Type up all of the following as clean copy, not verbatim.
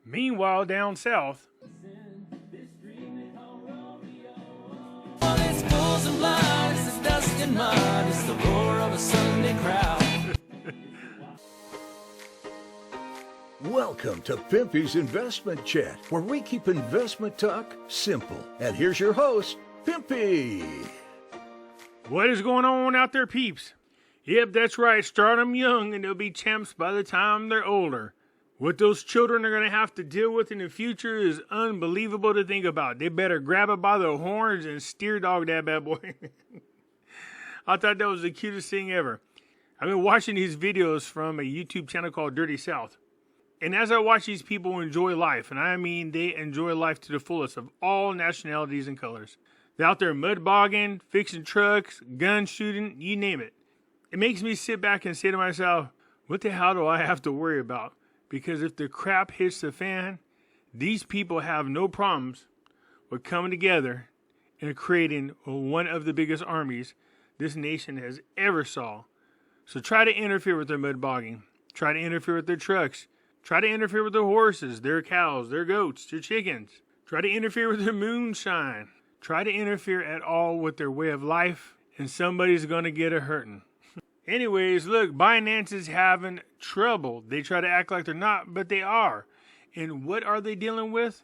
Meanwhile, down south, All it's fools and lies, it's dust and mud, it's the roar of a Sunday crowd. Welcome to Pimpy's Investment Chat, where we keep investment talk simple. And here's your host, Pimpy. what is going on out there, peeps? Yep, that's right. Start them young and they'll be champs by the time they're older. What those children are going to have to deal with in the future is unbelievable to think about. They better grab it by the horns and steer dog that bad boy. I thought that was the cutest thing ever. I've been watching these videos from a YouTube channel called Dirty South. And as I watch these people enjoy life, and I mean they enjoy life to the fullest of all nationalities and colors. They're out there mud bogging, fixing trucks, gun shooting, you name it. It makes me sit back and say to myself, what the hell do I have to worry about? Because if the crap hits the fan, these people have no problems with coming together and creating one of the biggest armies this nation has ever saw. So try to interfere with their mud bogging. Try to interfere with their trucks. Try to interfere with their horses, their cows, their goats, their chickens. Try to interfere with their moonshine. Try to interfere at all with their way of life, and somebody's going to get a hurting. Anyways, look, Binance is having trouble. They try to act like they're not, but they are. And what are they dealing with?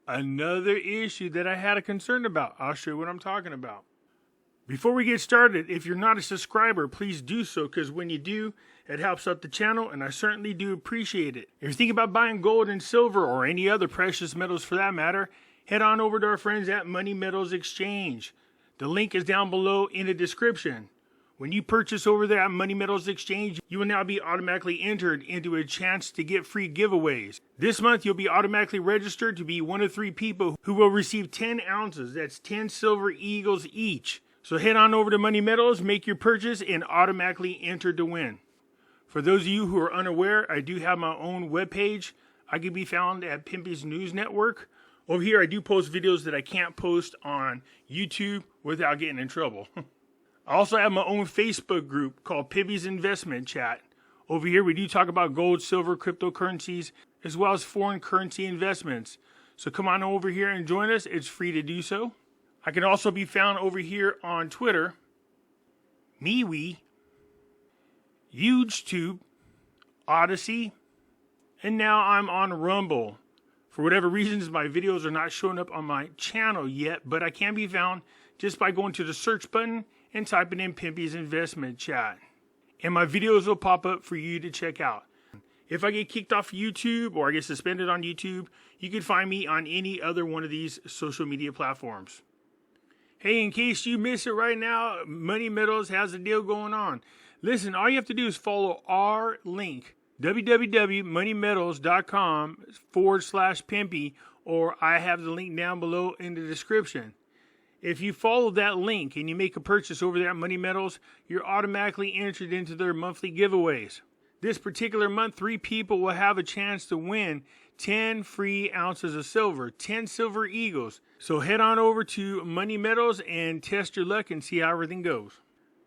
Another issue that I had a concern about. I'll show you what I'm talking about. Before we get started, if you're not a subscriber, please do so, because when you do, it helps out the channel, and I certainly do appreciate it. If you're thinking about buying gold and silver, or any other precious metals for that matter, head on over to our friends at Money Metals Exchange. The link is down below in the description. When you purchase over there at Money Metals Exchange, you will now be automatically entered into a chance to get free giveaways. This month, you'll be automatically registered to be one of 3 people who will receive 10 ounces. That's 10 silver eagles each. So head on over to Money Metals, make your purchase, and automatically enter to win. For those of you who are unaware, I do have my own webpage. I can be found at Pimpy's News Network. Over here, I do post videos that I can't post on YouTube without getting in trouble. I also have my own Facebook group called Pimpy's Investment Chat. Over here, we do talk about gold, silver, cryptocurrencies, as well as foreign currency investments. So come on over here and join us. It's free to do so. I can also be found over here on Twitter, MeWe, YouTube, Odyssey, and now I'm on Rumble. For whatever reasons, my videos are not showing up on my channel yet, but I can be found just by going to the search button and typing in Pimpy's Investment Chat. And my videos will pop up for you to check out. If I get kicked off YouTube or I get suspended on YouTube, you can find me on any other one of these social media platforms. Hey, in case you miss it right now, Money Metals has a deal going on. Listen, all you have to do is follow our link, www.moneymetals.com/Pimpy, or I have the link down below in the description. If you follow that link and you make a purchase over there at Money Metals, you're automatically entered into their monthly giveaways. This particular month, 3 people will have a chance to win 10 free ounces of silver, 10 silver eagles. So head on over to Money Metals and test your luck and see how everything goes.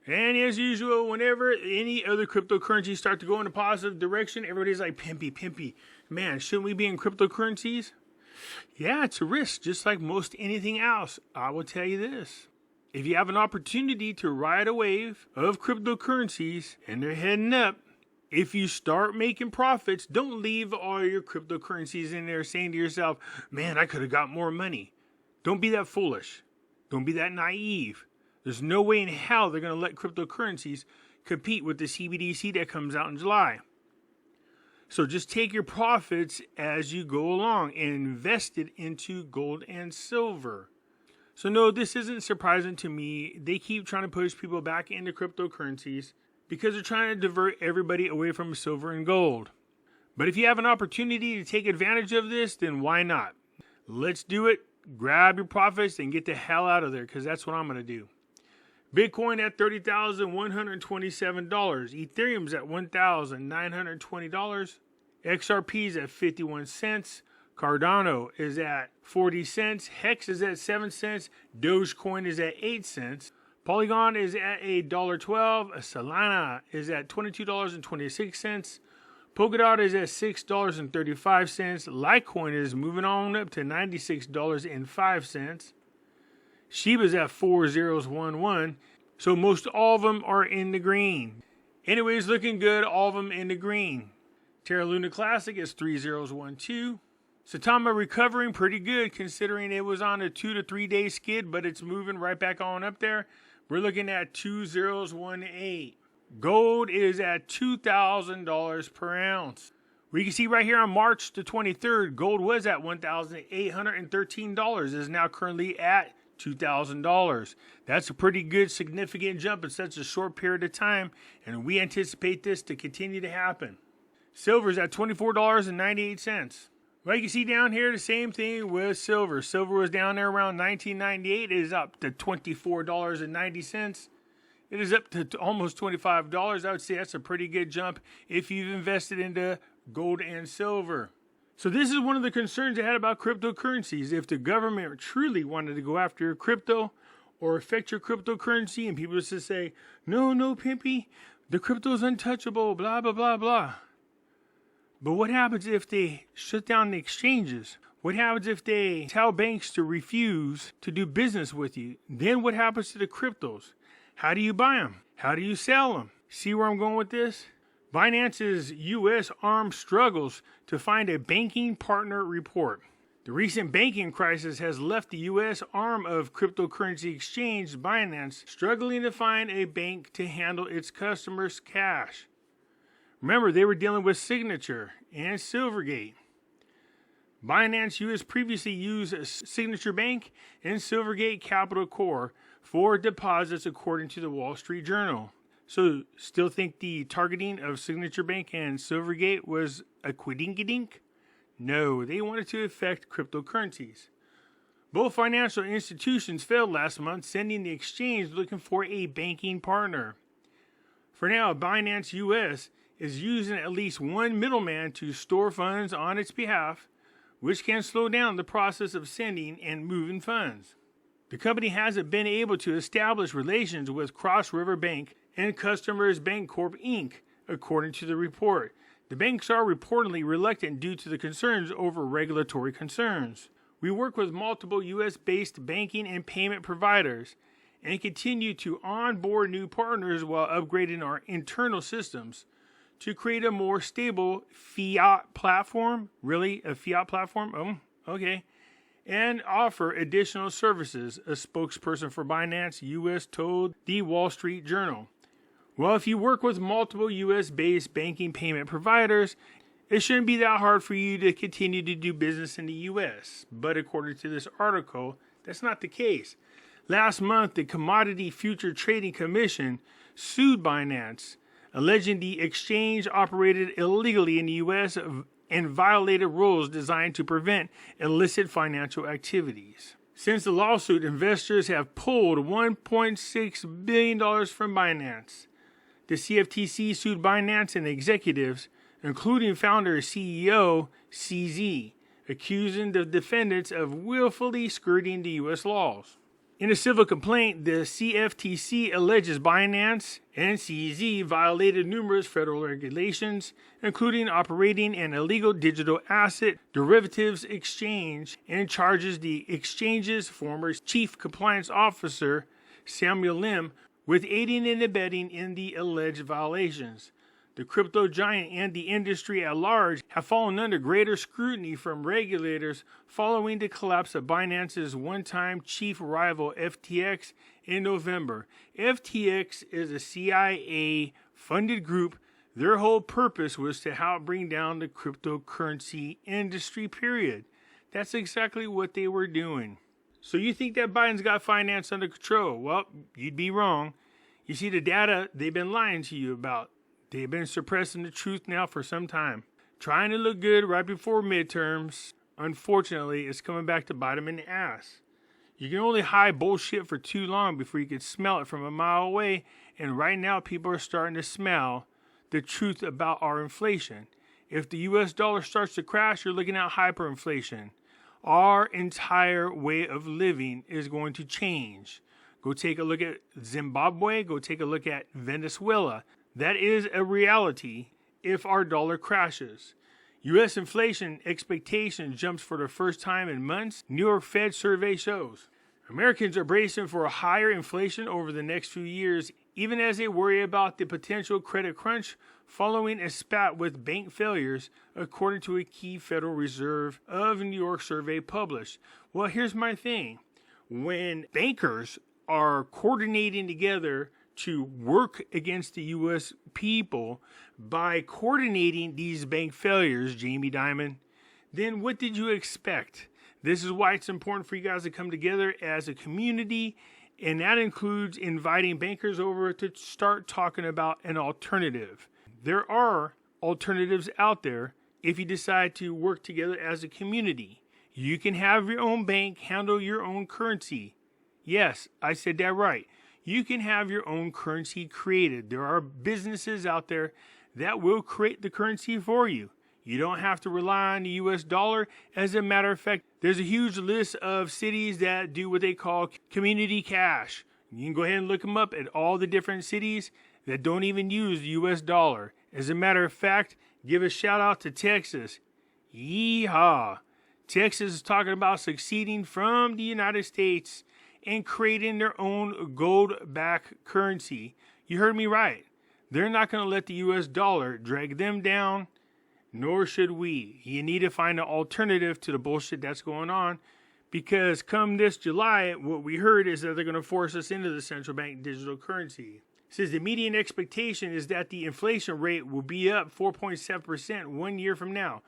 And as usual, whenever any other cryptocurrencies start to go in a positive direction, everybody's like, Pimpy, man, shouldn't we be in cryptocurrencies? Yeah, it's a risk, just like most anything else. I will tell you this. If you have an opportunity to ride a wave of cryptocurrencies and they're heading up, if you start making profits, don't leave all your cryptocurrencies in there saying to yourself, man, I could have got more money. Don't be that foolish. Don't be that naive. There's no way in hell they're going to let cryptocurrencies compete with the CBDC that comes out in July. So just take your profits as you go along and invest it into gold and silver. So no, this isn't surprising to me. They keep trying to push people back into cryptocurrencies because they're trying to divert everybody away from silver and gold. But if you have an opportunity to take advantage of this, then why not? Let's do it. Grab your profits and get the hell out of there, because that's what I'm going to do. Bitcoin at $30,127. Ethereum's at $1,920. XRP's at 51 cents. Cardano is at 40 cents. Hex is at 7 cents. Dogecoin is at 8 cents. Polygon is at $1.12. Solana is at $22.26. Polkadot is at $6.35. Litecoin is moving on up to $96.05. Shiba's at 4011. So most all of them are in the green. Anyways, looking good, all of them in the green. Terra Luna Classic is 3012. Satama recovering pretty good considering it was on a 2 to 3 day skid, but it's moving right back on up there. We're looking at 2018. Gold is at $2,000 per ounce. We can see right here on March the 23rd, gold was at $1,813. It is now currently at $2,000. That's a pretty good significant jump in such a short period of time, and we anticipate this to continue to happen. Silver is at $24.98. Well, you can see down here the same thing with silver. Silver was down there around $19.98. It is up to $24.90. It is up to almost $25. I would say that's a pretty good jump if you've invested into gold and silver. So this is one of the concerns I had about cryptocurrencies. If the government truly wanted to go after your crypto or affect your cryptocurrency, and people just say, no, Pimpy, the crypto is untouchable, blah, blah, blah, blah. But what happens if they shut down the exchanges? What happens if they tell banks to refuse to do business with you? Then what happens to the cryptos? How do you buy them? How do you sell them? See where I'm going with this? Binance's U.S. arm struggles to find a banking partner report. The recent banking crisis has left the U.S. arm of cryptocurrency exchange Binance struggling to find a bank to handle its customers' cash. Remember, they were dealing with Signature and Silvergate. Binance US previously used a Signature Bank and Silvergate Capital Core for deposits according to the Wall Street Journal. So, still think the targeting of Signature Bank and Silvergate was a quidinkydink? No, they wanted to affect cryptocurrencies. Both financial institutions failed last month, sending the exchange looking for a banking partner. For now, Binance US is using at least one middleman to store funds on its behalf, which can slow down the process of sending and moving funds. The company hasn't been able to establish relations with Cross River Bank and Customers Bancorp Inc., according to the report. The banks are reportedly reluctant due to the concerns over regulatory concerns. We work with multiple U.S.-based banking and payment providers and continue to onboard new partners while upgrading our internal systems to create a more stable fiat platform. Really? A fiat platform? Oh, okay. And offer additional services, a spokesperson for Binance US told the Wall Street Journal. Well, if you work with multiple US-based banking payment providers, it shouldn't be that hard for you to continue to do business in the US. But according to this article, that's not the case. Last month, the Commodity Future Trading Commission sued Binance, alleging the exchange operated illegally in the U.S. and violated rules designed to prevent illicit financial activities. Since the lawsuit, investors have pulled $1.6 billion from Binance. The CFTC sued Binance and executives, including founder and CEO CZ, accusing the defendants of willfully skirting the U.S. laws. In a civil complaint, the CFTC alleges Binance and CZ violated numerous federal regulations, including operating an illegal digital asset derivatives exchange, and charges the exchange's former chief compliance officer, Samuel Lim, with aiding and abetting in the alleged violations. The crypto giant and the industry at large have fallen under greater scrutiny from regulators following the collapse of Binance's one-time chief rival FTX in November. FTX is a CIA-funded group. Their whole purpose was to help bring down the cryptocurrency industry, period. That's exactly what they were doing. So you think that Biden's got finance under control? Well, you'd be wrong. You see, the data they've been lying to you about. They've been suppressing the truth now for some time. Trying to look good right before midterms, unfortunately, it's coming back to bite them in the ass. You can only hide bullshit for too long before you can smell it from a mile away, and right now people are starting to smell the truth about our inflation. If the US dollar starts to crash, you're looking at hyperinflation. Our entire way of living is going to change. Go take a look at Zimbabwe, go take a look at Venezuela. That is a reality. if our dollar crashes. U.S. inflation expectation jumps for the first time in months, New York Fed survey shows. Americans are bracing for a higher inflation over the next few years, even as they worry about the potential credit crunch following a spat with bank failures, according to a key Federal Reserve of New York survey published. Well, here's my thing. When bankers are coordinating together to work against the U.S. people by coordinating these bank failures, Jamie Dimon, then what did you expect? This is why it's important for you guys to come together as a community, and that includes inviting bankers over to start talking about an alternative. There are alternatives out there if you decide to work together as a community. You can have your own bank handle your own currency. Yes, I said that right. You can have your own currency created. There are businesses out there that will create the currency for you. You don't have to rely on the US dollar. As a matter of fact, there's a huge list of cities that do what they call community cash. You can go ahead and look them up at all the different cities that don't even use the US dollar. As a matter of fact, give a shout out to Texas. Yeehaw! Texas is talking about succeeding from the United States and creating their own gold-backed currency. You heard me right. They're not going to let the US dollar drag them down, nor should we. You need to find an alternative to the bullshit that's going on, because come this July, what we heard is that they're going to force us into the central bank digital currency. It says the median expectation is that the inflation rate will be up 4.7% 1 year from now.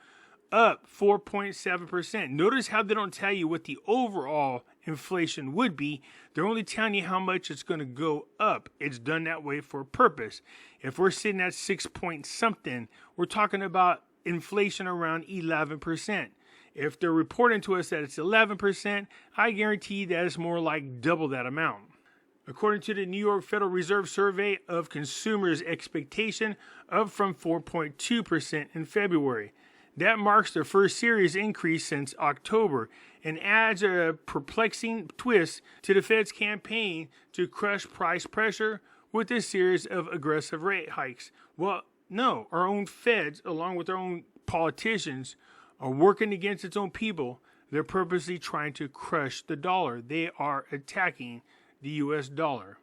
Up 4.7%. Notice how they don't tell you what the overall inflation would be. They're only telling you how much it's going to go up. It's done that way for a purpose. If we're sitting at 6 point something, we're talking about inflation around 11%. If they're reporting to us that it's 11%, I guarantee that it's more like double that amount. According to the New York Federal Reserve survey of consumers' expectation, up from 4.2% in February. That marks the first serious increase since October and adds a perplexing twist to the Fed's campaign to crush price pressure with a series of aggressive rate hikes. Well, no, our own Feds, along with our own politicians, are working against its own people. They're purposely trying to crush the dollar. They are attacking the U.S. dollar.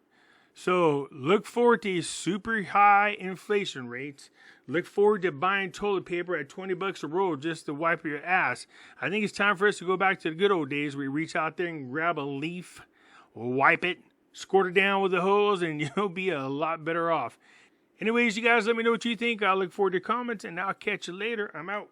So look forward to these super high inflation rates. Look forward to buying toilet paper at $20 a roll just to wipe your ass. I think it's time for us to go back to the good old days where you reach out there and grab a leaf, wipe it, squirt it down with the hose, and you'll be a lot better off. Anyways, you guys let me know what you think. I look forward to your comments, and I'll catch you later. I'm out.